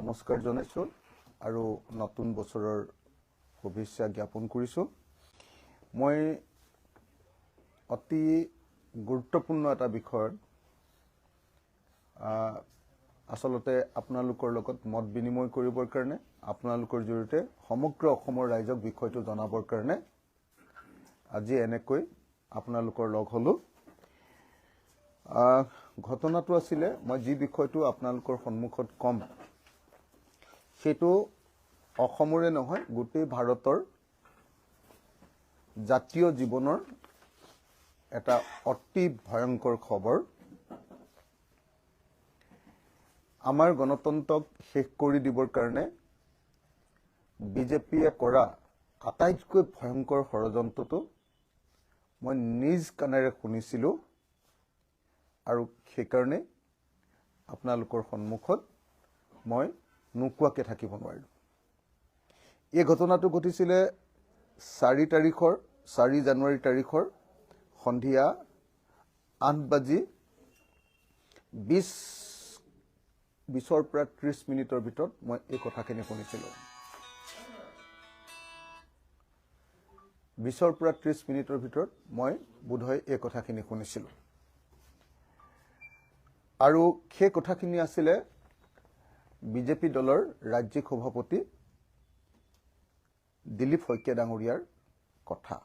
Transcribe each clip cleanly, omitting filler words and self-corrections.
নমস্কাৰ জনাইছোঁ আৰু নতুন বছৰৰ শুভেচ্ছা জ্ঞাপন কৰিছোঁ। মই অতি গুৰুত্বপূৰ্ণ এটা বিষয়ত আচলতে আপোনালোকৰ লগত মত বিনিময় কৰিবৰ কাৰণে আপোনালোকৰ জৰিয়তে সমগ্ৰ অসমৰ ৰাইজক বিষয়টো জনাবৰ কাৰণে আজি এনেকৈ আপোনালোকৰ লগ হলো। ঘটনাটো আছিলে মই যি বিষয়টো আপোনালোকৰ সন্মুখত কম সেটো অসমৰে নহয় গোটেই ভাৰতৰ জাতীয় জীৱনৰ এটা অতি ভয়ংকৰ খবৰ। আমাৰ গণতন্ত্ৰক শেষ কৰি দিবৰ কাৰণে বিজেপিয়ে কৰা আটাইতকৈ ভয়ংকৰ ষড়যন্ত্ৰটো মই নিজ কাণেৰে শুনিছিলোঁ আৰু সেইকাৰণে আপোনালোকৰ সন্মুখত মই নোকোৱাকে থাকিব নোৱাৰিলোঁ। এই ঘটনাটো ঘটিছিলে 4 জানুৱাৰী তাৰিখৰ সন্ধিয়া 8:20 পৰা 30 মিনিটৰ ভিতৰত মই এই কথাখিনি শুনিছিলোঁ। 20 পৰা 30 মিনিটৰ ভিতৰত মই বোধহয় এই কথাখিনি শুনিছিলোঁ আৰু সেই কথাখিনি আছিলে বিজেপি দলৰ ৰাজ্যিক সভাপতি দিলীপ শইকীয়া ডাঙৰীয়াৰ কথা।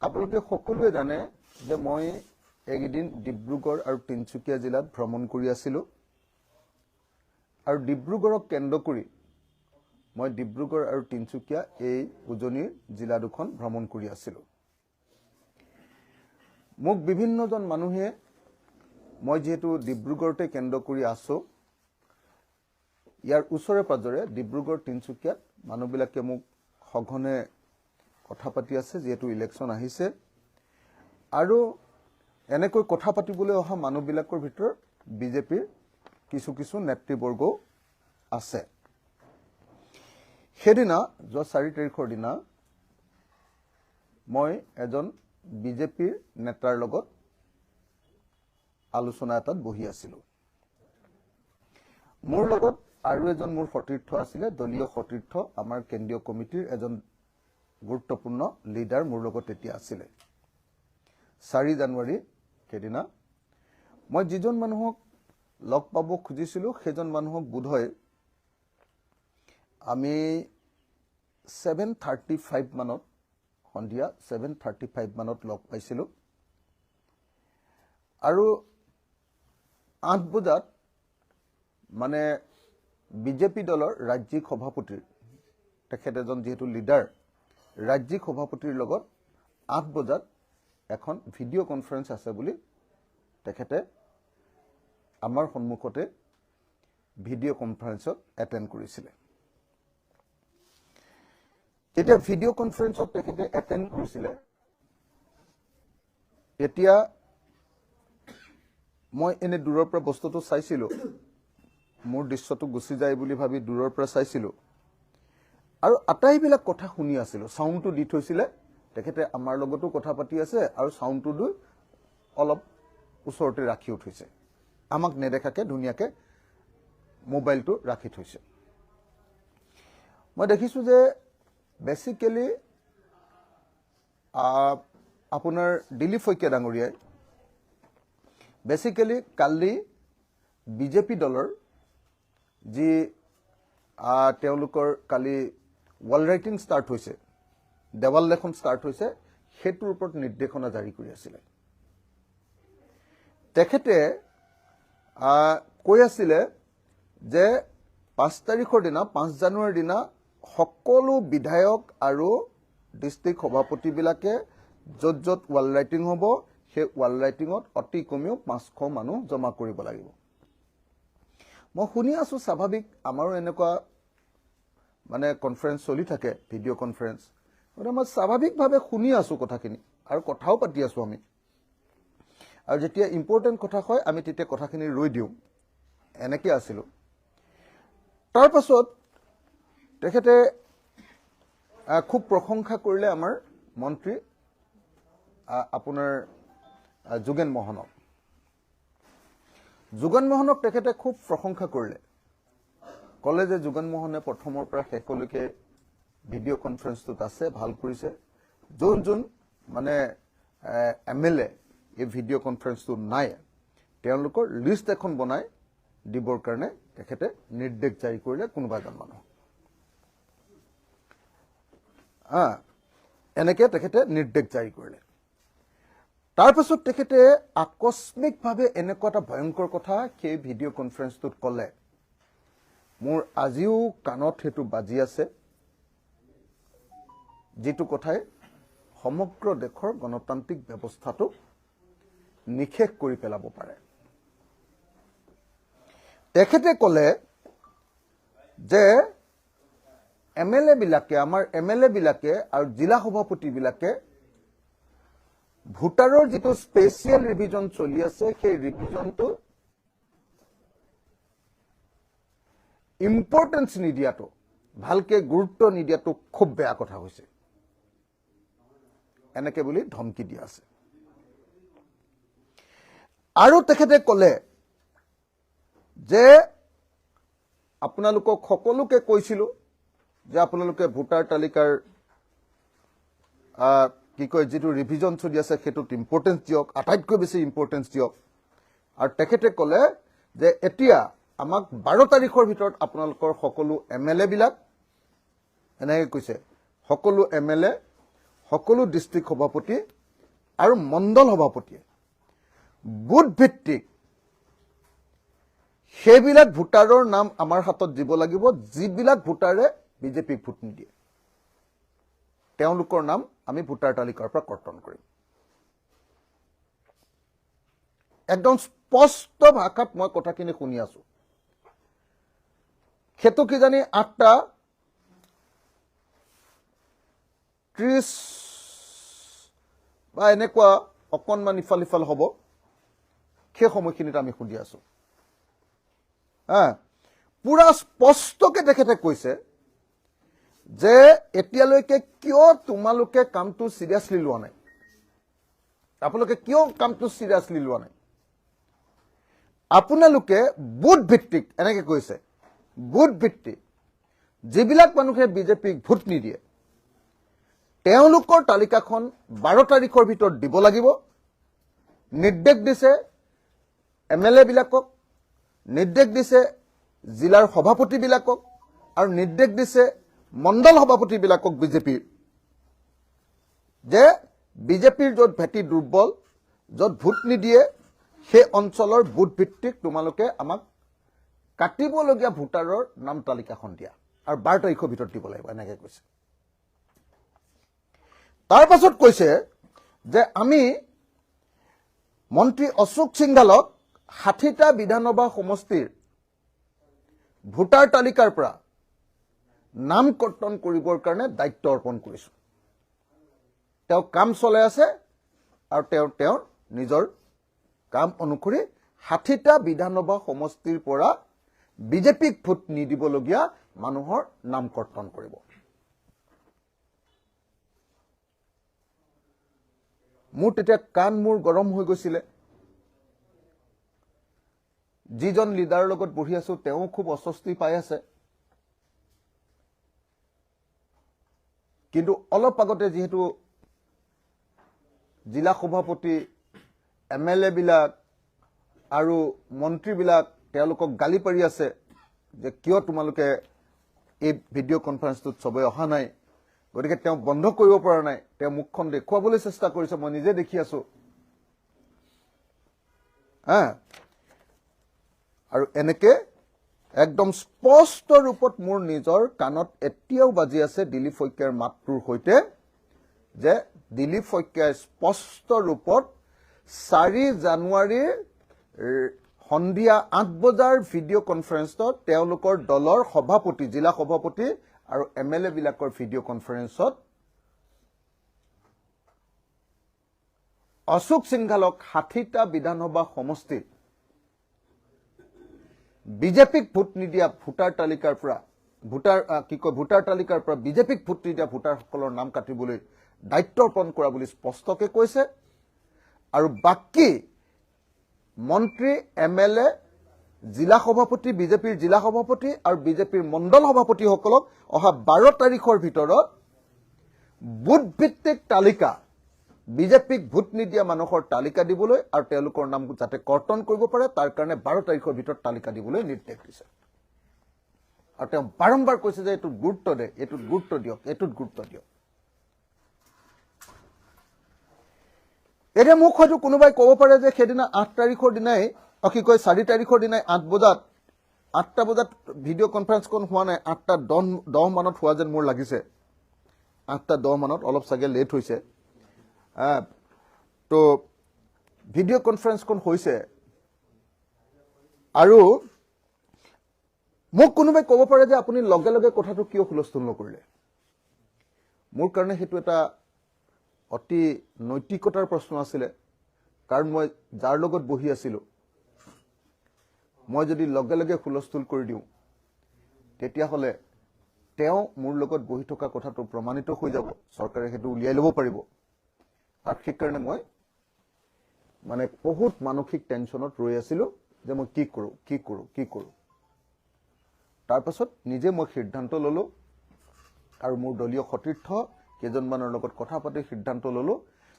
আপোনালোকে সকলোৱে জানে যে মই একদিন ডিব্ৰুগড় আৰু তিনিচুকীয়া জিলাত ভ্ৰমণ কৰি আছিলোঁ আৰু ডিব্ৰুগড়ক কেন্দ্ৰ কৰি মই ডিব্ৰুগড় আৰু তিনিচুকীয়া এই উজনিৰ জিলা দুখন ভ্ৰমণ কৰি আছিলোঁ। মোক বিভিন্নজন মানুহে মই যেহেতু ডিব্ৰুগড়তে কেন্দ্ৰ কৰি আছো ইয়াৰ ওচৰে পাজৰে ডিব্ৰুগড় তিনিচুকীয়াত মানুহবিলাকে মোক সঘনে কথা পাতি আছে যেহেতু ইলেকশ্যন আহিছে আৰু এনেকৈ কথা পাতিবলৈ অহা মানুহবিলাকৰ ভিতৰত বিজেপিৰ কিছু নেতৃবৰ্গ আছে। সেইদিনা যোৱা 4 তাৰিখৰ দিনা মই এজন বিজেপিৰ নেতাৰ লগত আলোচনা এটাত বহি আছিলোঁ। মোৰ লগত আৰু এজন মোৰ সতীৰ্থ আছিলে, দলীয় সতীৰ্থ, আমাৰ কেন্দ্ৰীয় কমিটিৰ এজন গুৰুত্বপূৰ্ণ লিডাৰ মোৰ লগত তেতিয়া আছিলে। 4 জানুৱাৰী সেইদিনা মই যিজন মানুহক লগ পাব খুজিছিলোঁ সেইজন মানুহক বোধহয় আমি 7:35 মানত সন্ধিয়া 7:35 মানত লগ পাইছিলোঁ আৰু 8 বজাত মানে বিজেপি দলৰ ৰাজ্যিক সভাপতিৰ তেখেত এজন যেহেতু লিডাৰ ৰাজ্যিক সভাপতিৰ লগত 8 বজাত এখন ভিডিঅ' কনফাৰেন্স আছে বুলি তেখেতে আমাৰ সন্মুখতে ভিডিঅ' কনফাৰেন্সত এটেণ্ড কৰিছিলে। যেতিয়া ভিডিঅ' কনফাৰেন্সত তেখেতে এটেণ্ড কৰিছিলে তেতিয়া মই এনে দূৰৰ পৰা বস্তুটো চাইছিলোঁ, মোৰ দৃশ্যটো গুচি যায় বুলি ভাবি দূৰৰ পৰা চাইছিলোঁ আৰু আটাইবিলাক কথা শুনি আছিলোঁ। সাউণ্ডটো দি থৈছিলে, তেখেতে আমাৰ লগতো কথা পাতি আছে আৰু সাউণ্ডটো দি অলপ ওচৰতে ৰাখিও থৈছে, আমাক নেদেখাকে ধুনীয়াকে মোবাইলটো ৰাখি থৈছে। মই দেখিছোঁ যে বেচিকেলি আপোনাৰ দিলীপ শইকীয়া ডাঙৰীয়াই বেচিকেলি কালি বিজেপি দলৰ যি তেওঁলোকৰ কালি ৱাল ৰাইটিং ষ্টাৰ্ট হৈছে, দেৱাল লেখন ষ্টাৰ্ট হৈছে, সেইটোৰ ওপৰত নিৰ্দেশনা জাৰি কৰি আছিলে। তেখেতে কৈ আছিলে যে 5 তাৰিখৰ দিনা 5 জানুৱাৰীৰ দিনা সকলো বিধায়ক আৰু ডিষ্ট্ৰিক্ট সভাপতিবিলাকে য'ত য'ত ৱাল ৰাইটিং হ'ব সেই ৱাল ৰাইটিঙত অতি কমেও 500 মানুহ জমা কৰিব লাগিব। মই শুনি আছো, স্বাভাৱিক আমাৰো এনেকুৱা মানে কনফাৰেন্স চলি থাকে, ভিডিঅ' কনফাৰেন্স, মই স্বাভাৱিকভাৱে শুনি আছো কথাখিনি আৰু কথাও পাতি আছো আমি, আৰু যেতিয়া ইম্পৰ্টেণ্ট কথা হয় আমি তেতিয়া কথাখিনি ৰৈ দিওঁ, এনেকৈ আছিলোঁ। তাৰ পাছত তেখেতে খুব প্ৰশংসা কৰিলে আমাৰ মন্ত্ৰী আপোনাৰ যোগেন মহনক। যোগেন মোহনক তেখেতে খুব প্ৰশংসা কৰিলে কলে যে যোগেন মোহনে প্ৰথমৰ পৰা শেষলৈকে ভিডিঅ' কনফাৰেন্সটোত আছে ভাল কৰিছে যোন মানে এমএলএ এই ভিডিঅ' কনফাৰেন্সটো নাই তেওঁলোকৰ লিষ্ট এখন বনাই দিবৰ কাৰণে তেখেতে নিৰ্দেশ জাৰি কৰিলে কোনোবা এজন মানুহ এনেকে তেখেতে নিৰ্দেশ জাৰি কৰিলে তাৰপিছত তেখেতে আকস্মিকভাৱে এনেকুৱা এটা ভয়ংকৰ কথা সেই ভিডিঅ' কনফাৰেন্সটোত ক'লে মোৰ আজিও কাণত হেতু বাজি আছে যেটো কথাই সমগ্ৰ দেশৰ গণতান্ত্ৰিক ব্যৱস্থাটো নিখেষ কৰি পেলাব পাৰে তেখেতে ক'লে যে এমএলএ বিলাকে আমাৰ এমএলএ বিলাকে আৰু জিলা সভাপতি বিলাকে ভোটাৰৰ যেটো স্পেশাল ৰিভিজন চলি আছে সেই ৰিভিজনটো ইম্পৰ্টেন্স নিদিয়াটো ভালকে গুৰুত্ব নিদিয়াটো খুব বেয়া কথা হৈছে এনেকে বুলি ধমকি দিয়া আছে আৰু তেখেতে ক'লে যে আপোনালোকক সকলোকে কৈছিলো যে আপোনালোকে ভোটাৰ তালিকাৰ কি কয় যেটো ৰিভিজন চলি আছে হেতুত ইম্পৰ্টেন্স দিয়ক আটাইতকৈ বেছি ইম্পৰ্টেন্স দিয়ক আৰু তেখেতে ক'লে যে এতিয়া আমাক 12 তাৰিখৰ ভিতৰত আপোনালোকৰ সকলো এমএলএ বিলাক এনেকৈ কৈছে সকলো এমএলএ সকলো ডিস্ট্ৰিক্ট সভাপতি আৰু মণ্ডল সভাপতি বুথ ভিত্তিক সেইবিলাক ভোটাৰৰ নাম আমাৰ হাতত দিব লাগিব যিবিলাক ভোটাৰে বিজেপিক ভোট নিদিয়ে তেওঁলোকৰ নাম আমি ভোটাৰ তালিকাৰ পৰা কৰ্তন কৰিম একদম স্পষ্ট ভাষাত মই কথাখিনি শুনি আছো হেতু কি জানি 8টা 30 বা এনেকুৱা অকনমান ইফাল হ'ব সেই সময়খিনিত আমি শুনি আছো পুৰা স্পষ্টকে তেখেতে কৈছে যে এতিয়ালৈকে কিয় তোমালোকে কামটো সিৰিয়াসলি লোৱা নাই আপোনালোকে কিয় কামটো সিৰিয়াসলি লোৱা নাই আপোনালোকে বুথ ভিত্তিক এনেকে কৈছে বুথ ভিত্তিক যিবিলাক মানুহে বিজেপিক ভোট নিদিয়ে তেওঁলোকৰ তালিকাখন 12 তাৰিখৰ ভিতৰত দিব লাগিব নিৰ্দেশ দিছে এমএলএ বিলাকক নিৰ্দেশ দিছে জিলাৰ সভাপতি বিলাকক আৰু নিৰ্দেশ দিছে মণ্ডল সভাপতি বিলাকক বিজেপিৰ যে বিজেপিৰ যত ভেটি দুৰ্বল যত ভোট নিদিয়ে সেই অঞ্চলৰ বুথ ভিত্তিক তোমালোকে আমাক কাটিবলগীয়া ভোটাৰৰ নাম তালিকাখন দিয়া আৰু 12 তাৰিখৰ ভিতৰত দিব লাগিব এনেকৈ কৈছে তাৰ পাছত কৈছে যে আমি মন্ত্ৰী অশোক সিংঘালক 60টা বিধানসভা সমষ্টিৰ ভোটাৰ তালিকাৰ পৰা নাম কৰ্তন কৰিবৰ কাৰণে দায়িত্ব অৰ্পণ কৰিছো তেওঁ কাম চলাই আছে আৰু তেওঁৰ নিজৰ কাম অনুসৰি 60টা বিধানসভা সমষ্টিৰ পৰা বিজেপিক ভোট নিদিবলগীয়া মানুহৰ নাম কৰ্তন কৰিব মোৰ তেতিয়া কান মোৰ গৰম হৈ গৈছিলে যিজন লিডাৰৰ লগত বহি আছো তেওঁ খুব অস্বস্তি পাই আছে কিন্তু অলপ আগতে যেহেতু জিলা সভাপতি এমএলএ বিলাক আৰু মন্ত্ৰী বিলাক তেওঁলোকক গালি পাৰি আছে যে কিয় তোমালোকে এই ভিডিঅ' কনফাৰেন্সটোত সবে অহা নাই গতিকে তেওঁ বন্ধ কৰিব পৰা নাই তেওঁ মুখখন দেখুৱাবলৈ চেষ্টা কৰিছে মই নিজে দেখি আছো আৰু এনেকে একদম স্পষ্ট ৰূপত মোৰ নিজৰ কাণত এতিয়াও বাজি আছে দিলীপ শইকীয়াৰ মাতটোৰ সৈতে যে দিলীপ শইকীয়াই স্পষ্ট ৰূপত 4 জানুৱাৰীৰ সন্ধিয়া 8 বজাৰ ভিডিঅ' কনফাৰেন্সত তেওঁলোকৰ দলৰ সভাপতি জিলা সভাপতি আৰু এমএলএ বিলাকৰ ভিডিঅ' কনফাৰেন্সত অশোক সিংঘালক 60টা বিধানসভা সমষ্টি বিজেপিক ভোট নিদিয়া ভোটাৰ তালিকাৰ পৰা ভোটাৰ তালিকাৰ পৰা বিজেপিক ভোট নিদিয়া ভোটাৰসকলৰ নাম কাটিবলৈ দায়িত্ব অৰ্পণ কৰা বুলি স্পষ্টকৈ কৈছে আৰু বাকি মন্ত্ৰী MLA জিলা সভাপতি বিজেপিৰ জিলা সভাপতি আৰু বিজেপিৰ মণ্ডল সভাপতিসকলক অহা 12 তাৰিখৰ ভিতৰত বুথ ভিত্তিক তালিকা বিজেপিক ভোট নিদিয়া মানুহৰ তালিকা দিবলৈ আৰু তেওঁলোকৰ নাম যাতে কৰ্তন কৰিব পাৰে তাৰ কাৰণে 12 তাৰিখৰ ভিতৰত তালিকা দিবলৈ নিৰ্দেশ দিছে আৰু তেওঁ বাৰম্বাৰ কৈছে যে এইটো গুৰুত্ব দে এইটো গুৰুত্ব দিয়ক এইটোত গুৰুত্ব দিয়ক এতিয়া মোক হয়তো কোনোবাই ক'ব পাৰে যে সেইদিনা 8 তাৰিখৰ দিনাই কি কয় 4 তাৰিখৰ দিনাই 8টা বজাত ভিডিঅ' কনফাৰেন্সখন হোৱা নাই 8টা 10 মানত হোৱা যেন মোৰ লাগিছে 8টা 10 মানত অলপ চাগে লেট হৈছে তো ভিডিঅ' কনফাৰেন্সখন হৈছে আৰু মোক কোনোবাই ক'ব পাৰে যে আপুনি লগে লগে কথাটো কিয় হুলস্থুল নকৰিলে মোৰ কাৰণে সেইটো এটা অতি নৈতিকতাৰ প্ৰশ্ন আছিল কাৰণ মই যাৰ লগত বহি আছিল মই যদি লগে লগে হুলস্থুল কৰি দিওঁ তেতিয়া হলে তেওঁ মোৰ লগত বহি থকা কথাটো প্ৰমাণিত হৈ যাব চৰকাৰে সেইটো উলিয়াই ল'ব পাৰিব আৰু সেই কাৰণে মই মানে বহুত মানসিক টেনচনত ৰৈ আছিল যে মই কি কৰো তাৰ পাছত নিজে মই সিদ্ধান্ত ললো আৰু মোৰ দলীয় সতীৰ্থ কেজনমানৰ লগত কথা পাতি সিদ্ধান্ত ললো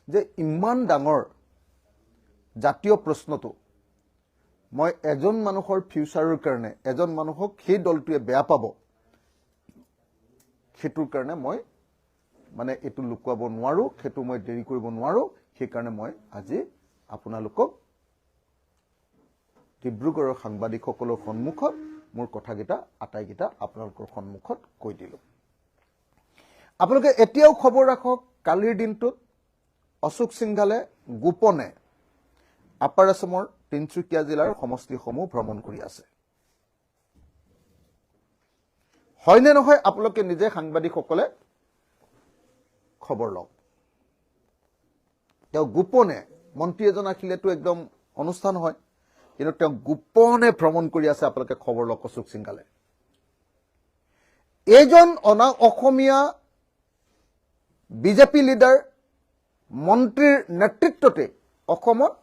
যে ইমান ডাঙৰ জাতীয় প্ৰশ্নটো মই এজন মানুহৰ ফিউচাৰৰ কাৰণে এজন মানুহক সেই দলটোৱে বেয়া পাব সেটোৰ কাৰণে মই মানে এটো লুকুৱাব নোৱাৰো সেটো মই দেৰি কৰিব নোৱাৰো সেই কাৰণে মই আজি আপোনালোকক ডিব্ৰুগড়ৰ সাংবাদিকসকলৰ সন্মুখত মোৰ কথাগিটা আটাইগিটা আপোনালোকৰ সন্মুখত কৈ দিলো আপোনালোকে এতিয়াও খবৰ ৰাখক কালিৰ দিনটোত অশোক সিংঘালে গোপনে আপাৰ আসামৰ তিনচুকীয়া জিলাৰ সমষ্টিসমূহ ভ্ৰমণ কৰি আছে হয়নে নহয় আপোনালোকে নিজে সাংবাদিকসকলে খবৰ লওক তেওঁ গোপনে মন্ত্ৰী এজন আখিলেটো একদম অনুষ্ঠান হয় কিন্তু তেওঁ গোপনে ভ্ৰমণ কৰি আছে আপোনালোকে খবৰ লওক অশোক সিংঘালে এজন অসমীয়া বিজেপি লিডাৰ মন্ত্ৰীৰ নেতৃত্বতে অসমত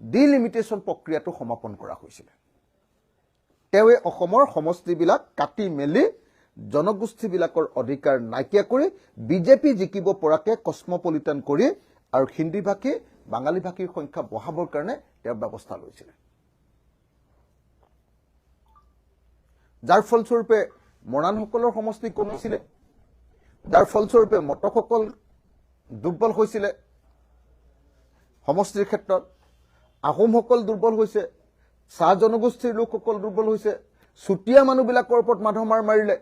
ডিলিমিটেশন প্ৰক্ৰিয়াটো সমাপন কৰা হৈছিল তেৱে অসমৰ সমষ্টিবিলাক কাটি মেলি জনগোষ্ঠীবিলাকৰ অধিকাৰ নাইকিয়া কৰি বিজেপি জিকিব পৰাকে কসমপলিটান কৰি আৰু হিন্দী ভাষী বাঙালী ভাষীৰ সংখ্যা বঢ়াবৰ কাৰণে তেওঁ ব্যৱস্থা লৈছিল যাৰ ফলস্বৰূপে মৰাণসকলৰ সমষ্টি কমিছিল যাৰ ফলস্বৰূপে মটকসকল দুৰ্বল হৈছিল সমষ্টিৰ ক্ষেত্ৰত আহোমসকল দুৰ্বল হৈছে চাহ জনগোষ্ঠীৰ লোকসকল দুৰ্বল হৈছে চুটিয়া মানুহবিলাকৰ ওপৰত মাধমাৰ মাৰিলে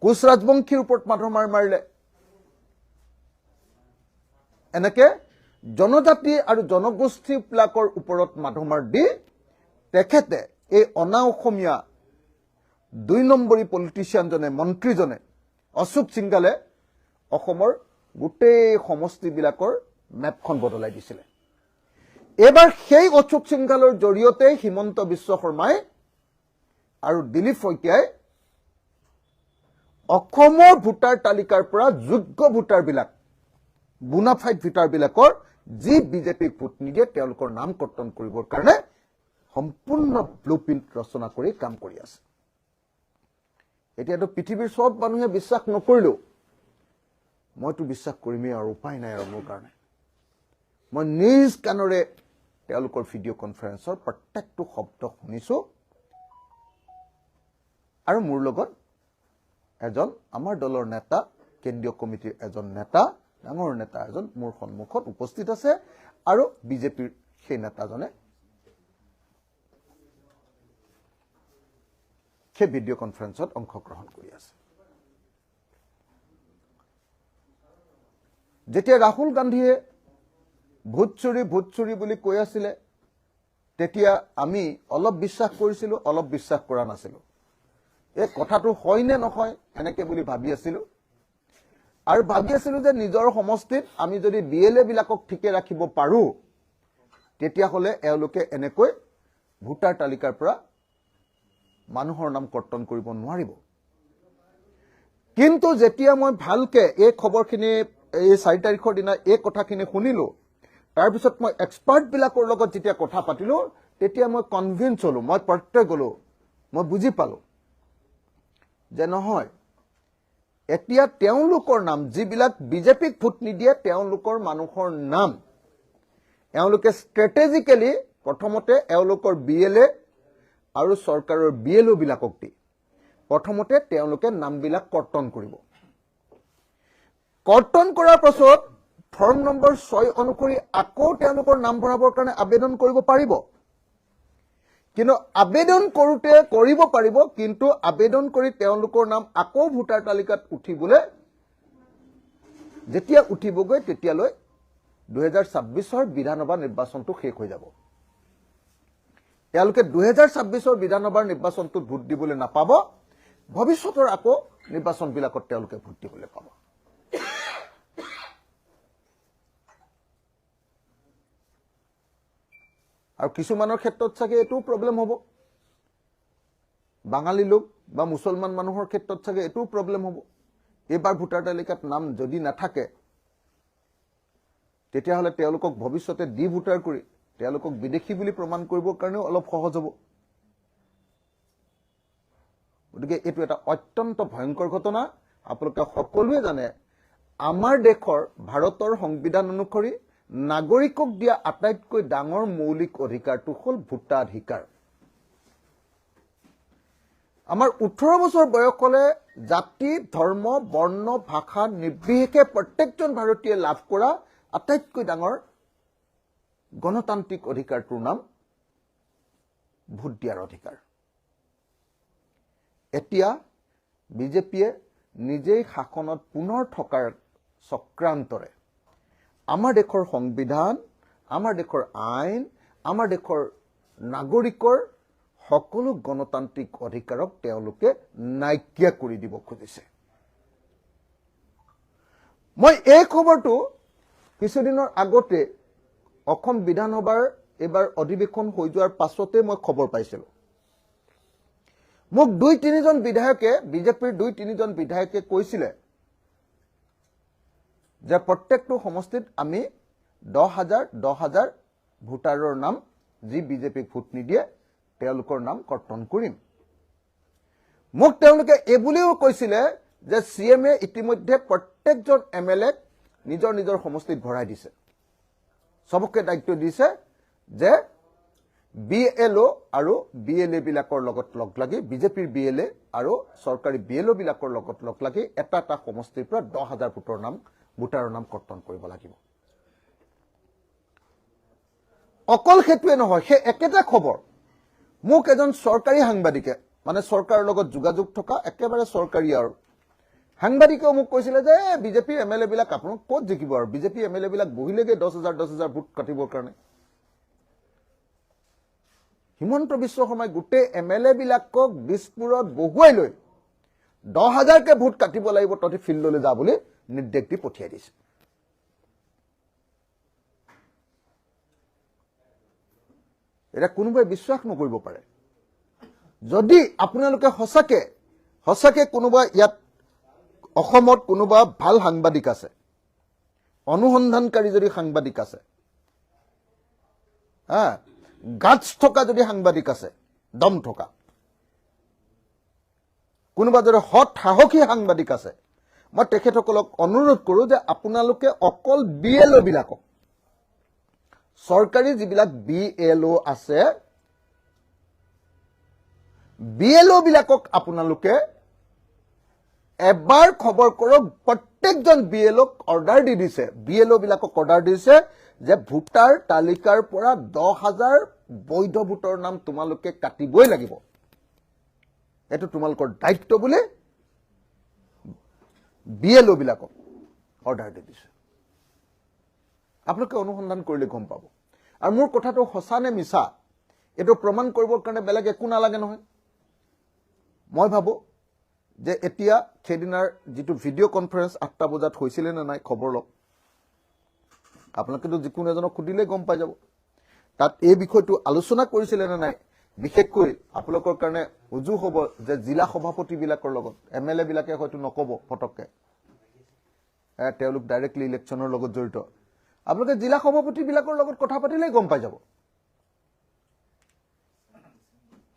কোচ ৰাজবংশীৰ ওপৰত মাধমাৰ মাৰিলে এনেকে জনজাতি আৰু জনগোষ্ঠীবিলাকৰ ওপৰত মাধমাৰ দি তেখেতে এই অনা অসমীয়া 2 নম্বৰী পলিটিচিয়ানজনে মন্ত্ৰীজনে অশোক সিংঘালে অসমৰ গোটেই সমষ্টিবিলাকৰ মেপখন বদলাই দিছিল এবাৰ সেই অশোক সিংঘালৰ জৰিয়তে হিমন্ত বিশ্ব শৰ্মাই আৰু দিলীপ শইকীয়াই অসমৰ ভোটাৰ তালিকাৰ পৰা যোগ্য ভোটাৰবিলাক বুনাফাইড ভোটাৰবিলাকৰ যি বিজেপিক ভোট নিদিয়ে তেওঁলোকৰ নাম কৰ্তন কৰিবৰ কাৰণে সম্পূৰ্ণ ব্লুপ্ৰিন্ট ৰচনা কৰি কাম কৰি আছে এতিয়াতো পৃথিৱীৰ সব মানুহে বিশ্বাস নকৰিলো মইতো বিশ্বাস কৰিমেই আৰু উপায় নাই আৰু মোৰ কাৰণে মই নিজ কাণৰে তেওঁলোকৰ ভিডিঅ' কনফাৰেন্সৰ প্ৰত্যেকটো শব্দ শুনিছো আৰু মোৰ লগত এজন আমাৰ দলৰ নেতা কেন্দ্ৰীয় কমিটিৰ এজন নেতা ডাঙৰ নেতা এজন মোৰ সন্মুখত উপস্থিত আছে আৰু বিজেপিৰ সেই নেতাজনে সেই ভিডিঅ' কনফাৰেন্সত অংশগ্ৰহণ কৰি আছে যেতিয়া ৰাহুল গান্ধীয়ে ভোট চুৰি বুলি কৈ আছিল তেতিয়া আমি অলপ বিশ্বাস কৰিছিলো অলপ বিশ্বাস কৰা নাছিলো এই কথাটো হয় নে নহয় এনেকে বুলি ভাবি আছিলো আৰু ভাবি আছিলো যে নিজৰ সমষ্টিত আমি যদি বিএলএ বিলাকক ঠিকে ৰাখিব পাৰো তেতিয়া হলে এওঁলোকে এনেকৈ ভোটাৰ তালিকাৰ পৰা মানুহৰ নাম কৰ্তন কৰিব নোৱাৰিব কিন্তু যেতিয়া মই ভালকে এই খবৰখিনি এই 4 তাৰিখৰ দিনা এই কথাখিনি শুনিলো তাৰপিছত মই এক্সপাৰ্টবিলাকৰ লগত যেতিয়া কথা পাতিলো তেতিয়া মই কনভিন্স হলো মই প্ৰত্যয় গলো মই বুজি পালো যে নহয় এতিয়া তেওঁলোকৰ নাম যিবিলাক বিজেপিক ভোট নিদিয়ে তেওঁলোকৰ মানুহৰ নাম এওঁলোকে ষ্ট্ৰেটেজিক্যালি প্ৰথমতে এওঁলোকৰ বিএলএ আৰু চৰকাৰৰ বিএলও বিলাকক দি প্ৰথমতে তেওঁলোকে নামবিলাক কৰ্তন কৰিব কৰ্তন কৰাৰ পাছত ফৰ্ম নম্বৰ 6 অনুসৰি আকৌ তেওঁলোকৰ নাম ভৰাবৰ কাৰণে আবেদন কৰিব পাৰিব কিন্তু আবেদন কৰোতে কৰিব পাৰিব কিন্তু আবেদন কৰি তেওঁলোকৰ নাম আকৌ ভোটাৰ তালিকাত উঠিবলে যেতিয়া উঠিবগৈ তেতিয়ালৈ 2026 বিধানসভা নিৰ্বাচনটো শেষ হৈ যাব তেওঁলোকে 2026 বিধানসভাৰ নিৰ্বাচনটোত ভোট দিবলৈ নাপাব ভৱিষ্যতৰ আকৌ নিৰ্বাচনবিলাকত তেওঁলোকে ভোট দিবলৈ পাব আৰু কিছুমানৰ ক্ষেত্ৰত চাগে এটো প্ৰবলেম হ'ব বাঙালী লোক বা মুছলমান মানুহৰ ক্ষেত্ৰত চাগে এটো প্ৰবলেম হ'ব এবাৰ ভোটাৰ তালিকাত নাম যদি নাথাকে তেতিয়া হলে তেওঁলোকক ভৱিষ্যতে ডি ভোটাৰ কৰি তেওঁলোকক বিদেশী বুলি প্ৰমাণ কৰিবৰ কাৰণেও অলপ সহজ হ'ব গতিকে এটো এটা অত্যন্ত ভয়ংকৰ ঘটনা আপোনালোকে সকলোৱে জানে আমাৰ দেশৰ ভাৰতৰ সংবিধান অনুসৰি নাগৰিকক দিয়া আটাইতকৈ ডাঙৰ মৌলিক অধিকাৰটো হ'ল ভোটাধিকাৰ আমাৰ 18 বছৰ বয়সলে জাতি ধৰ্ম বৰ্ণ ভাষা নিৰ্বিশেষে প্ৰত্যেকজন ভাৰতীয় লাভ কৰা আটাইতকৈ ডাঙৰ গণতান্ত্ৰিক অধিকাৰটোৰ নাম ভোট দিয়াৰ অধিকাৰ এতিয়া বিজেপিয়ে নিজেই শাসনত পুনৰ থকাৰ চক্ৰান্তৰে আমাৰ দেশৰ সংবিধান আমাৰ দেশৰ আইন আমাৰ দেশৰ নাগৰিকৰ সকলো গণতান্ত্ৰিক অধিকাৰক তেওঁলোকে নাইকিয়া কৰি দিব খুজিছে মই এই খবৰটো কিছুদিনৰ আগতে অসম বিধানসভাৰ এবাৰ অধিৱেশন হৈ যোৱাৰ পাছতে মই খবৰ পাইছিলো মোক 2-3 জন বিধায়কে বিজেপিৰ 2-3 জন বিধায়কে কৈছিলে যে প্ৰত্যেকটো সমষ্টিত আমি 10,000 ভোটাৰৰ নাম যি বিজেপিক ভোট নিদিয়ে তেওঁলোকৰ নাম কৰ্তন কৰিম মোক তেওঁলোকে এবুলিও কৈছিলে যে সিএমএ ইতিমধ্যে প্ৰত্যেকজন এমএলএ নিজৰ নিজৰ সমষ্টিত ভৰাই দিছে সবকে দায়িত্ব দিছে যে বিএলও আৰু বিএলএ বিলাকৰ লগত লগ লাগি বিজেপিৰ বিএলএ আৰু চৰকাৰী বিএলও বিলাকৰ লগত লগ লাগি এটা সমষ্টিৰ পৰা 10,000 ভোটাৰৰ নাম কৰ্তন কৰিব লাগিব অকল হেতুৱে নহয় হে একেটা খবৰ মোক এজন চৰকাৰী সাংবাদিকে মানে চৰকাৰৰ লগত যোগাযোগ থকা একেবাৰে চৰকাৰী আৰু সাংবাদিকেও মোক কৈছিলে যে বিজেপি এমএলএ বিলাক আপোন ক'ত জিকিব আৰু বিজেপি এমএলএ বিলাক বহিলেগে 10,000 ভোট কাটিবৰ কাৰণে হিমন্ত বিশ্ব শৰ্মাই গোটেই এমএলএ বিলাকক দিছপুৰত বহুৱাই লৈ 10,000 কে ভোট কাটিব লাগিব ততি ফিল্ডলৈ যা বুলি নিৰ্দেশ দি পঠিয়াই দিছে এটা কোনোবাই বিশ্বাস নকৰিব পাৰে যদি আপোনালোকে হসাকে কোনোবা ইয়াত অসমত কোনোবা ভাল সাংবাদিক আছে অনুসন্ধানকাৰী যদি সাংবাদিক আছে গাছ থকা যদি সাংবাদিক আছে দম থকা কোনোবা যদি হট সাহসী সাংবাদিক আছে মই তেখেতসকলক অনুৰোধ কৰো যে আপোনালোকে অকল বিএলও বিলাকক চৰকাৰী যিবিলাক বিএলও আছে বিএলও বিলাকক আপোনালোকে এবাৰ খবৰ কৰক প্ৰত্যেকজন বিএলওক অৰ্ডাৰ দি দিছে বিএলও বিলাকক অৰ্ডাৰ দিছে যে ভোটাৰ তালিকাৰ পৰা 10,000 বৈধ ভোটৰ নাম তোমালোকে কাটিবই লাগিব এটো তোমালোকৰ দায়িত্ব বুলি বিএলও বিলাকক অৰ্ডাৰ দি দিছে আপোনালোকে অনুসন্ধান কৰিলে গম পাব আৰু মোৰ কথাটো সঁচা নে মিছা এটো প্ৰমাণ কৰিবৰ কাৰণে বেলেগ একো নালাগে নহয় মই ভাবো যে এতিয়া খেদিনাৰ যেটো ভিডিও কনফাৰেন্স 8টা বজাত হৈছিল না নাই খবৰ লওক আপোনালোকে তো যিকোনো এজনক খুদিলে গম পাই যাব তাত এই বিষয়টো আলোচনা কৰিছিল না নাই বিশেষকৈ আপোনালোকৰ কাৰণে উজু হ'ব যে জিলা সভাপতি বিলাকৰ লগত এমএলএ বিলাকে হয়তো নকব ফটককে তেওঁলোক ডাইৰেক্টলি ইলেকচনৰ লগত জড়িত আপোনালোকে জিলা সভাপতিবিলাকৰ লগত কথা পাতিলেই গম পাই যাব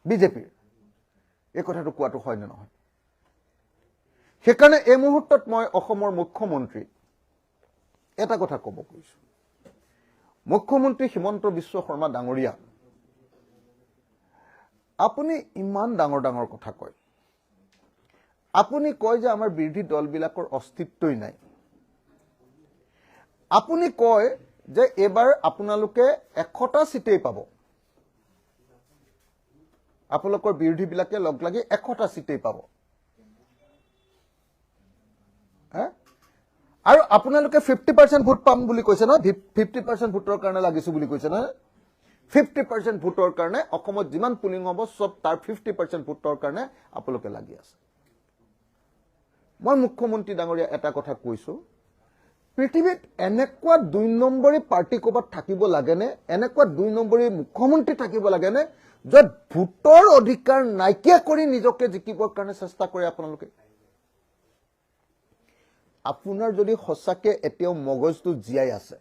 বিজেপিৰ এই কথাটো কোৱাটো হয় নে নহয় সেইকাৰণে এই মুহূৰ্তত মই অসমৰ মুখ্যমন্ত্ৰী এটা কথা ক'ব কৈছো মুখ্যমন্ত্ৰী হিমন্ত বিশ্ব শৰ্মা ডাঙৰীয়া আপুনি ইমান ডাঙৰ ডাঙৰ কথা কয় আপুনি কয় যে আমাৰ বিৰোধী দলবিলাকৰ অস্তিত্বই নাই আপুনি কয় যে এবাৰ আপোনালোকে 100টা সিটেই পাব আপোনালোকৰ বিৰোধীবিলাকে লগ লাগি 100টা সিটেই পাব আৰু আপোনালোকে 50% ভোট পাম বুলি কৈছে না 50% ভোটৰ কাৰণে লাগিছো বুলি কৈছে না 50% ভোটৰ কাৰণে অসমত যিমান পুলিং হ'ব সব তাৰ 50% ভোটৰ কাৰণে আপোনালোকে লাগি আছে মই মুখ্যমন্ত্ৰী ডাঙৰীয়া এটা কথা কৈছো পৃথিৱীত এনেকুৱা 2 নম্বৰী পাৰ্টি ক'বাত থাকিব লাগেনে এনেকুৱা 2 নম্বৰী মুখ্যমন্ত্ৰী থাকিব লাগেনে য'ত ভোটৰ অধিকাৰ নাইকিয়া কৰি নিজকে জিকিবৰ কাৰণে চেষ্টা কৰে আপোনালোকে আপোনাৰ যদি সঁচাকে এতিয়াও মগজটো জিয়াই আছে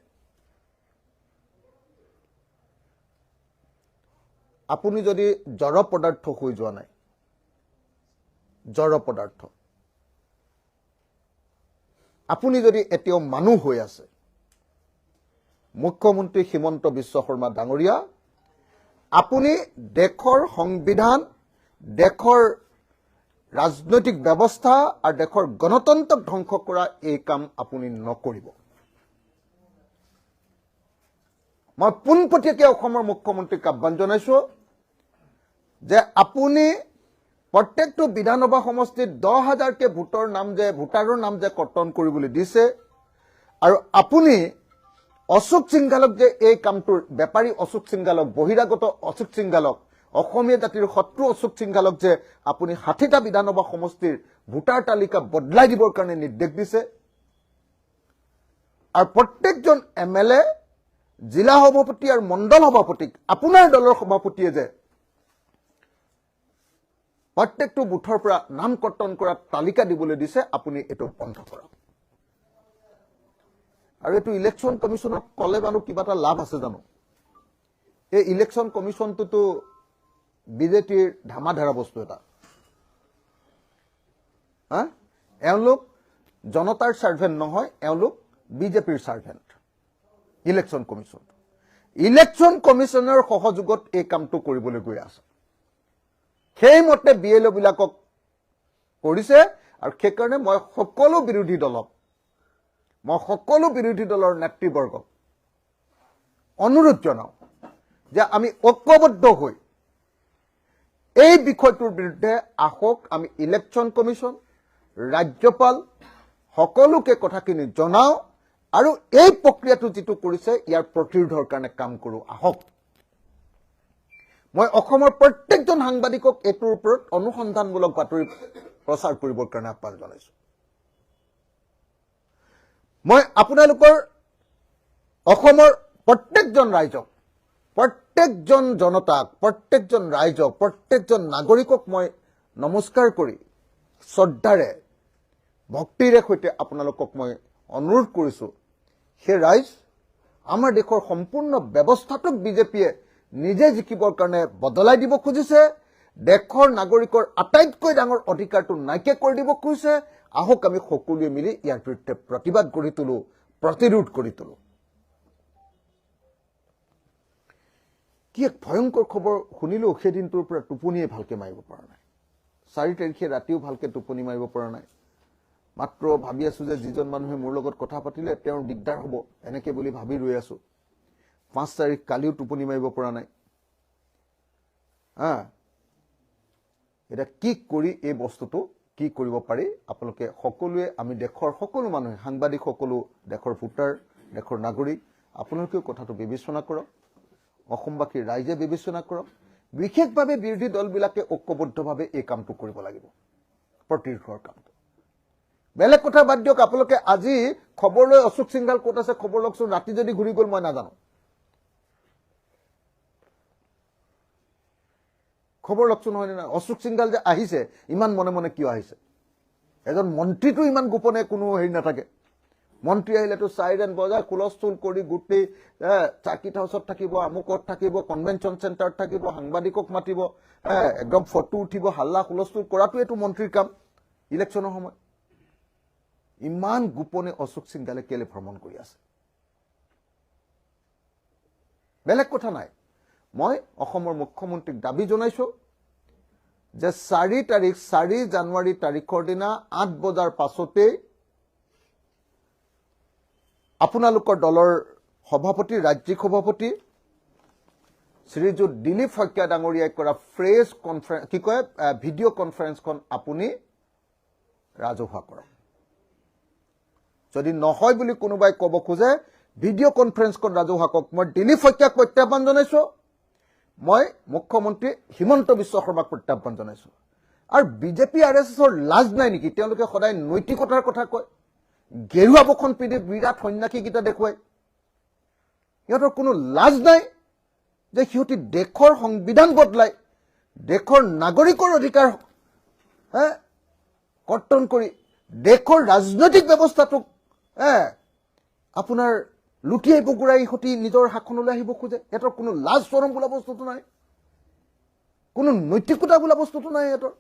আপুনি যদি জড় পদাৰ্থ হৈ যোৱা নাই জড় পদাৰ্থ আপুনি যদি এতিয়াও মানুহ হৈ আছে মুখ্যমন্ত্ৰী হিমন্ত বিশ্ব শৰ্মা ডাঙৰীয়া আপুনি দেশৰ সংবিধান দেশৰ ৰাজনৈতিক ব্যৱস্থা আৰু দেশৰ গণতন্ত্ৰক ধ্বংস কৰা এই কাম আপুনি নকৰিব মই পোনপটীয়াকৈ অসমৰ মুখ্যমন্ত্ৰীক আহ্বান জনাইছো যে আপুনি প্ৰত্যেকটো বিধানসভা সমষ্টিত 10,000কে ভোটাৰৰ নাম যে কৰ্তন কৰিবলৈ দিছে আৰু আপুনি অশোক সিংঘালক যে এই কামটোৰ বেপাৰী অশোক সিংঘালক বহিৰাগত অশোক সিংঘালক অসমীয়া জাতিৰ শত্ৰু অশোক সিংঘালক যে আপুনি 60টা বিধানসভা সমষ্টিৰ ভোটাৰ তালিকা বদলাই দিবৰ কাৰণে নিৰ্দেশ দিছে আৰু প্ৰত্যেকজন এমএলএ জিলা সভাপতি আৰু মণ্ডল সভাপতিক আপোনাৰ দলৰ সভাপতিয়ে যে প্ৰত্যেকটো বুথৰ পৰা নাম কৰ্তন কৰা তালিকা দিবলৈ দিছে আপুনি এটো বন্ধ কৰক আৰু এটো ইলেকশন কমিশনক কলে বানো কিবা এটা লাভ আছে জানো এই ইলেকশন কমিশনটো বিজেপিৰ ধামাধাৰা বস্তু এটা এওঁলোক জনতাৰ সাৰ্ভেন্ট নহয় এওঁলোক বিজেপিৰ সাৰ্ভেন্ট ইলেকশন কমিশনৰ সহযোগত এই কামটো কৰিবলৈ গৈ আছে সেইমতে বিএলও বিলাকক কৰিছে আৰু সেইকাৰণে মই সকলো বিৰোধী দলৰ নেতৃবৰ্গক অনুৰোধ জনাও যে আমি ঐক্যবদ্ধ হৈ এই বিষয়টোৰ বিৰুদ্ধে আহক আমি ইলেকশন কমিশন ৰাজ্যপাল সকলোকে কথাখিনি জনাও আৰু এই প্ৰক্ৰিয়াটো যেটো কৰিছে ইয়াৰ প্ৰতিৰোধৰ কাৰণে কাম কৰো আহক মই অসমৰ প্ৰত্যেকজন সাংবাদিকক এটোৰ ওপৰত অনুসন্ধানমূলক বাতৰি প্ৰচাৰ কৰিবৰ কাৰণে আহ্বান জনাইছো মই আপোনালোকৰ অসমৰ প্ৰত্যেকজন ৰাইজক প্ৰত্যেকজন জনতাক প্ৰত্যেকজন ৰাইজক প্ৰত্যেকজন নাগৰিকক মই নমস্কাৰ কৰি শ্ৰদ্ধাৰে ভক্তিৰে সৈতে আপোনালোকক মই অনুৰোধ কৰিছো হে ৰাইজ আমাৰ দেশৰ সম্পূৰ্ণ ব্যৱস্থাটোক বিজেপিয়ে নিজে জিকিবৰ কাৰণে বদলাই দিব খুজিছে দেশৰ নাগৰিকৰ আটাইতকৈ ডাঙৰ অধিকাৰটো নাইকিয়া কৰি দিব খুজিছে আহক আমি সকলোৱে মিলি ইয়াৰ বিৰুদ্ধে প্ৰতিবাদ কৰি তুলো প্ৰতিৰোধ কৰি তুলো কি এক ভয়ংকৰ খবৰ শুনিলো সেইদিনটোৰ পৰা টোপনিয়ে ভালকে মাৰিব পৰা নাই 4 তাৰিখে ৰাতিও ভালকে টোপনি মাৰিব পৰা নাই মাত্ৰ ভাবি আছো যে যিজন মানুহে মোৰ লগত কথা পাতিলে তেওঁৰ দিগদাৰ হ'ব এনেকে বুলি ভাবি ৰৈ আছো 5 তাৰিখ কালিও টোপনি মাৰিব পৰা নাই এটা কি কৰি এই বস্তুটো কি কৰিব পাৰি আপোনালোকে সকলোৱে আমি দেশৰ সকলো মানুহে সাংবাদিক সকলো দেশৰ ভোটাৰ দেশৰ নাগৰিক আপোনালোকে কথাটো বিবেচনা কৰক অসমবাসী ৰাইজে বিবেচনা কৰক বিশেষভাৱে বিৰোধী দলবিলাকে ঐক্যবদ্ধভাৱে এই কামটো কৰিব লাগিব প্ৰতিৰোধৰ কামটো বেলেগ কথা বাদ দিয়ক আপোনালোকে আজি খবৰ লৈ অশোক সিংঘাল ক'ত আছে খবৰ লকচোন ৰাতি যদি ঘূৰি গ'ল মই নাজানো খবৰ লকচোন হয় না অশোক সিংঘাল যে আহিছে ইমান মনে মনে কিয় আহিছে এজন মন্ত্ৰীটো ইমান গোপনে কোনো হেৰি নাথাকে মন্ত্ৰী আহিলেতো চাইৰেন বজাই হুলস্থুল কৰি গোটেই চাৰ্কিট হাউচত থাকিব, আমুকত থাকিব, কনভেনশ্যন চেণ্টাৰত থাকিব, সাংবাদিকক মাতিব, একদম ফটো উঠিব, হাল্লা হুলস্থুল কৰাটো এইটো মন্ত্ৰীৰ কাম ইলেকশ্যনৰ সময়ত। ইমান গোপনে অশোক সিংঘালে কেলে ভ্ৰমণ কৰি আছে? বেলেগ কথা নাই। মই অসমৰ মুখ্যমন্ত্ৰীক দাবী জনাইছো যে 4 জানুৱাৰী তাৰিখৰ দিনা 8 বজাৰ পাছতেই আপোনালোকৰ দলৰ সভাপতি, ৰাজ্যিক সভাপতি শ্ৰীযুত দিলীপ শইকীয়া ডাঙৰীয়াই কৰা প্ৰেছ কনফাৰেন্স ভিডিঅ' কনফাৰেন্সখন আপুনি ৰাজহুৱা কৰক। যদি নহয় বুলি কোনোবাই ক'ব খোজে ভিডিঅ' কনফাৰেন্সখন ৰাজহুৱা কৰক। মই দিলীপ শইকীয়াক প্ৰত্যাহ্বান জনাইছো, মই মুখ্যমন্ত্ৰী হিমন্ত বিশ্ব শৰ্মাক প্ৰত্যাহ্বান জনাইছো। আৰু বিজেপি RSSৰ লাজ নাই নেকি? তেওঁলোকে সদায় নৈতিকতাৰ কথা কয়, গেৰুৱা বখন পিন্ধি বিৰাট সন্যাসীকেইটা দেখুৱায়। সিহঁতৰ কোনো লাজ নাই যে সিহঁতি দেশৰ সংবিধান বদলাই দেশৰ নাগৰিকৰ অধিকাৰ কৰ্তন কৰি দেশৰ ৰাজনৈতিক ব্যৱস্থাটোক আপোনাৰ লুটিয়াই বগুৰাই ইহঁতি নিজৰ শাসনলৈ আহিব খোজে। সিহঁতৰ কোনো লাজ চৰম বোলা বস্তুটো নাই, কোনো নৈতিকতা বোলা বস্তুটো নাই সিহঁতৰ।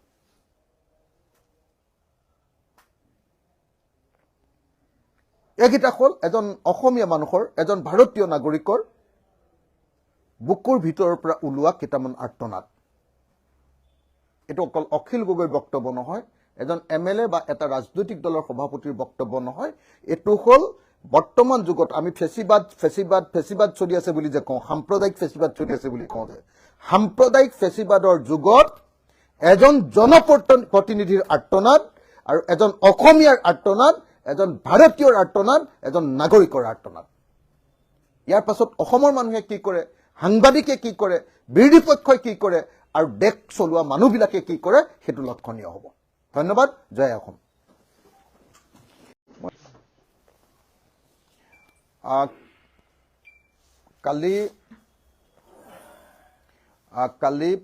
এইকেইটা হ'ল এজন অসমীয়া মানুহৰ, এজন ভাৰতীয় নাগৰিকৰ বুকুৰ ভিতৰৰ পৰা ওলোৱা কেইটামান আৰ্তনাদ। এইটো অকল অখিল গগৈৰ বক্তব্য নহয়, এজন MLA বা এটা ৰাজনৈতিক দলৰ সভাপতিৰ বক্তব্য নহয়। এইটো হ'ল বৰ্তমান যুগত আমি ফেচিবাদ চলি আছে বুলি যে কওঁ, সাম্প্ৰদায়িক ফেচিবাদ চলি আছে বুলি কওঁ, যে সাম্প্ৰদায়িক ফেচিবাদৰ যুগত এজন জনপ্ৰতিনিধিৰ আৰ্তনাদ আৰু এজন অসমীয়াৰ আৰ্তনাদ, এজন ভাৰতীয়ৰ আৰ্তনাদ, এজন নাগৰিকৰ আৰ্তনাদ। ইয়াৰ পাছত অসমৰ মানুহে কি কৰে, সাংবাদিকে কি কৰে, বিৰোধী পক্ষই কি কৰে আৰু দেশ চলোৱা মানুহবিলাকে কি কৰে, সেইটো লক্ষণীয় হ'ব। ধন্যবাদ। জয় অসম। কালি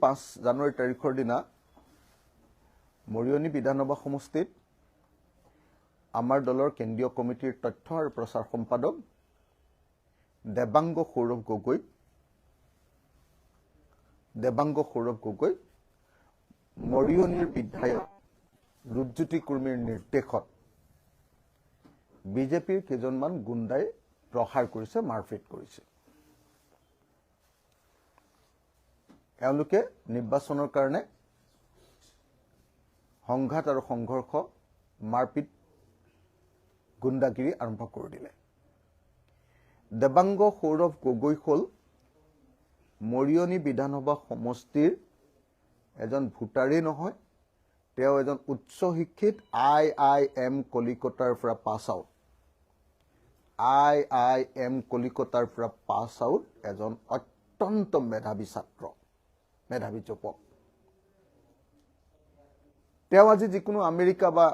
5 জানুৱাৰী তাৰিখৰ দিনা মৰিয়নি বিধানসভা সমষ্টিত আমাৰ দলৰ কেন্দ্ৰীয় কমিটিৰ তথ্য আৰু প্ৰচাৰ সম্পাদক দেবাংগ সৌৰভ গগৈ মৰিয়নিৰ বিধায়ক ৰূপজ্যোতি কুৰ্মীৰ নিৰ্দেশত বিজেপিৰ কেইজনমান গুণ্ডাই প্ৰহাৰ কৰিছে, মাৰপিট কৰিছে। এওঁলোকে নিৰ্বাচনৰ কাৰণে সংঘাত আৰু সংঘৰ্ষ, মাৰপিট, গুণ্ডাগিৰি আৰম্ভ কৰি দিলে। দেবাংগ সৌৰভ গগৈ হ'ল মৰিয়নি বিধানসভা সমষ্টিৰ এজন ভোটাৰেই নহয়, তেওঁ এজন উচ্চ শিক্ষিত IIM কলিকতাৰ পৰা পাছ আউট এজন অত্যন্ত মেধাৱী ছাত্ৰ, মেধাৱী যুৱক। তেওঁ আজি যিকোনো আমেৰিকা বা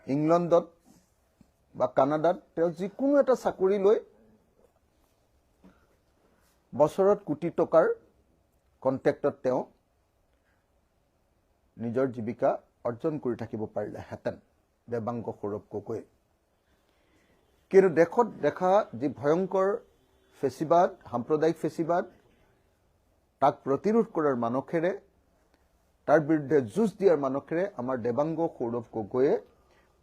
ইংলেণ্ডত বা কানাডাত তেওঁ যিকোনো এটা চাকৰি লৈ বছৰত কোটি টকাৰ কণ্ট্ৰেক্টত তেওঁ নিজৰ জীৱিকা অৰ্জন কৰি থাকিব পাৰিলেহেঁতেন দেবাংগ সৌৰভ গগৈ। কিন্তু দেশত দেখা যি ভয়ংকৰ ফেচিবাদ, সাম্প্ৰদায়িক ফেচিবাদ, তাক প্ৰতিৰোধ কৰাৰ মানসেৰে, তাৰ বিৰুদ্ধে যুঁজ দিয়াৰ মানসেৰে আমাৰ দেবাংগ সৌৰভ গগৈয়ে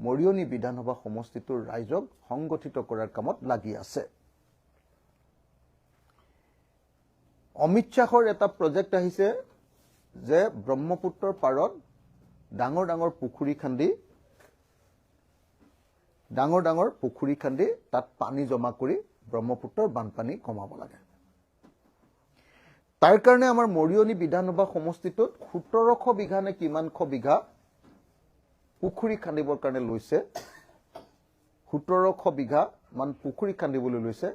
মৰিয়নি বিধানসভা সমষ্টিটোৰ ৰাইজক সংগঠিত কৰাৰ কামত লাগি আছে। অমিত শ্বাহৰ এটা প্ৰজেক্ট আহিছে যে ব্ৰহ্মপুত্ৰৰ পাৰত ডাঙৰ ডাঙৰ পুখুৰী খান্দি তাত পানী জমা কৰি ব্ৰহ্মপুত্ৰৰ বানপানী কমাব লাগে। তাৰ কাৰণে আমাৰ মৰিয়নি বিধানসভা সমষ্টিটোত 1700 বিঘা নে কিমানশ বিঘা পুখুৰী খান্দিবৰ কাৰণে লৈছে। 1700 বিঘা মান পুখুৰী খান্দিবলৈ লৈছে,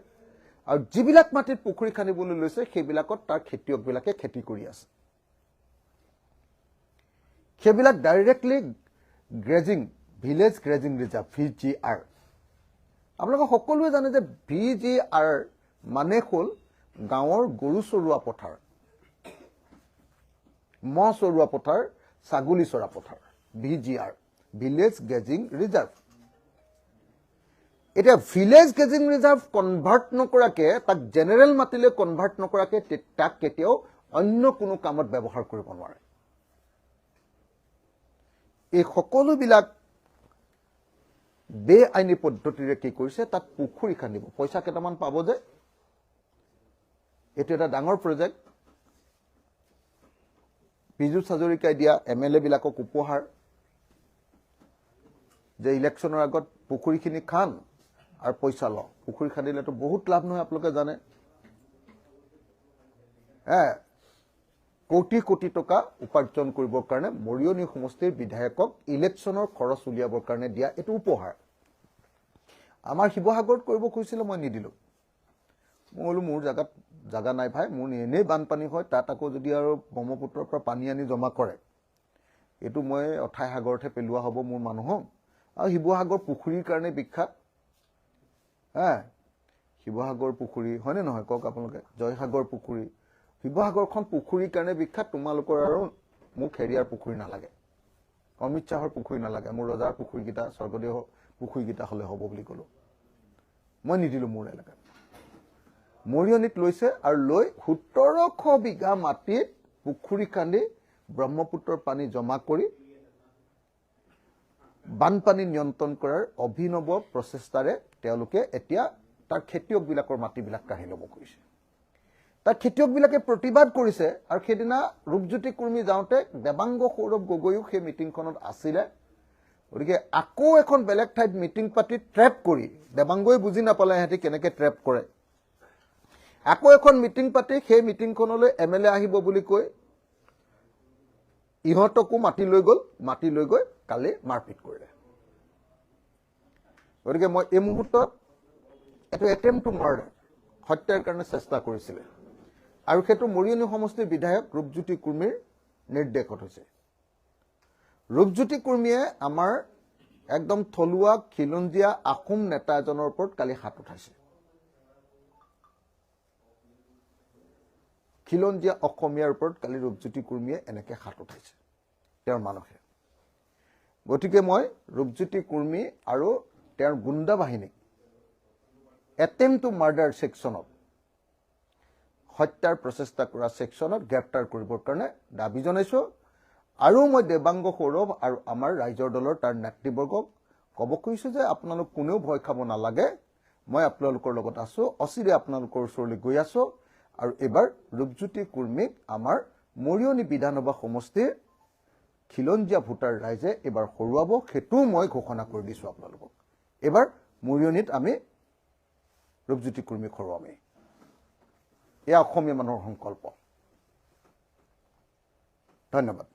আৰু যিবিলাক মাটিত পুখুৰী খান্দিবলৈ লৈছে সেইবিলাকত তাৰ খেতিয়কবিলাকে খেতি কৰি আছে। সেইবিলাক directly grazing, village grazing reserve, VGR। আপোনালোকে সকলোৱে জানে যে VGR মানে হ'ল গাঁৱৰ গৰু চৰোৱা পথাৰ, মহ চৰোৱা পথাৰ, ছাগলী চৰা পথাৰ। VGR, village grazing reserve. এতিয়া ভিলেজ গেজিং ৰিজাৰ্ভ কনভাৰ্ট নকৰাকে তাক জেনেৰেল মাটিলৈ কনভাৰ্ট নকৰাকে তাক কেতিয়াও অন্য কোনো কামত ব্যৱহাৰ কৰিব নোৱাৰে এই সকলোবিলাক বেআইনী পদ্ধতিৰে কি কৰিছে তাত পুখুৰী খান্দিব পইচা কেইটামান পাব যে এইটো এটা ডাঙৰ প্ৰজেক্ট বিজু হাজৰিকাই দিয়া এমএলএ বিলাকক উপহাৰ যে ইলেকশ্যনৰ আগত পুখুৰীখিনি খান আৰু পইচা ল পুখুৰী খান্দিলেতো বহুত লাভ নহয় আপোনালোকে জানে কোটি কোটি টকা উপাৰ্জন কৰিবৰ কাৰণে মৰিয়নি সমষ্টিৰ বিধায়কক ইলেকশ্যনৰ খৰচ উলিয়াবৰ কাৰণে দিয়া এটো উপহাৰ আমাৰ শিৱসাগৰত কৰিব খুজিছিল মই নিদিলো মই মোৰ জাগা নাই ভাই মোৰ এনেই বানপানী হয় তাত আকৌ যদি আৰু ব্ৰহ্মপুত্ৰৰ পৰা পানী আনি জমা কৰে এটো মই অথাই সাগৰতে পেলোৱা হ'ব মোৰ মানুহক আৰু শিৱসাগৰ পুখুৰীৰ কাৰণে বিখ্যাত শিৱসাগৰ পুখুৰী হয়নে নহয় কক আপোনালোকে জয়সাগৰ পুখুৰী শিৱসাগৰখন পুখুৰীৰ কাৰণে বিখ্যাত তোমালোকৰ আৰু মোক হেৰিয়াৰ পুখুৰী নালাগে অমিত চাহৰ পুখুৰী নালাগে মোৰ ৰজাৰ পুখুৰীকিটা স্বৰ্গদেউ পুখুৰীকিটা হলে হ'ব বুলি কলো মই নিদিলো মোৰ এলেকাত মৰিয়নিত লৈছে আৰু লৈ 1700 বিঘা মাটিত পুখুৰী খান্দি ব্ৰহ্মপুত্ৰৰ পানী জমা কৰি বানপানী নিয়ন্ত্ৰণ কৰাৰ অভিনৱ প্ৰচেষ্টাৰে তেওঁলোকে এতিয়া তাৰ খেতিয়কবিলাকৰ মাটিবিলাক কাঢ়ি ল'ব কৰিছে তাৰ খেতিয়কবিলাকে প্ৰতিবাদ কৰিছে আৰু সেইদিনা ৰূপজ্যোতি কুৰ্মী যাওঁতে দেবাংগ সৌৰভ গগৈও সেই মিটিংখনত আছিলে গতিকে আকৌ এখন বেলেগ ঠাইত মিটিং পাতি ট্ৰেপ কৰি দেবাংগই বুজি নাপালে হেঁতি কেনেকৈ ট্ৰেপ কৰে আকৌ এখন মিটিং পাতি সেই মিটিংখনলৈ এমএলএ আহিব বুলি কৈ ইহঁতকো মাতি লৈ গৈ কালি মাৰপিট কৰিলে গতিকে মই এই মুহূৰ্তত এটো এটেম্প টু মাৰ্ডাৰ হত্যাৰ কাৰণে চেষ্টা কৰিছিলে আৰু সেইটো মৰিয়নি সমষ্টিৰ বিধায়ক ৰূপজ্যোতি কুৰ্মীৰ নিৰ্দেশত হৈছে ৰূপজ্যোতি কুৰ্মীয়ে আমাৰ একদম থলুৱা খিলঞ্জীয়া আহোম নেতা এজনৰ ওপৰত কালি হাত উঠাইছে খিলঞ্জীয়া অসমীয়াৰ ওপৰত কালি ৰূপজ্যোতি কুৰ্মীয়ে এনেকৈ হাত উঠাইছে তেওঁৰ মানুহে গতিকে মই ৰূপজ্যোতি কুৰ্মী আৰু তেওঁৰ গুণ্ডা বাহিনীক এটেম্প টু মাৰ্ডাৰ সেকশনত হত্যাৰ প্ৰচেষ্টা কৰা সেকশনত গ্ৰেপ্তাৰ কৰিবৰ কাৰণে দাবী জনাইছো আৰু মই দেবাংগ সৌৰভ আৰু আমাৰ ৰাইজৰ দলৰ তাৰ নেতৃবৰ্গক ক'ব খুজিছো যে আপোনালোক কোনেও ভয় খাব নালাগে মই আপোনালোকৰ লগত আছো অচিৰে আপোনালোকৰ ওচৰলৈ গৈ আছো আৰু এবাৰ ৰূপজ্যোতি কুৰ্মীক আমাৰ মৰিয়নি বিধানসভা সমষ্টিৰ খিলঞ্জীয়া ভোটাৰ ৰাইজে এবাৰ হৰুৱাব সেইটো মই ঘোষণা কৰি দিছো আপোনালোকক এবাৰ মৰিয়নিত আমি ৰূপজ্যোতি কুৰ্মীক হৰুৱামেই এয়া অসমীয়া মানুহৰ সংকল্প ধন্যবাদ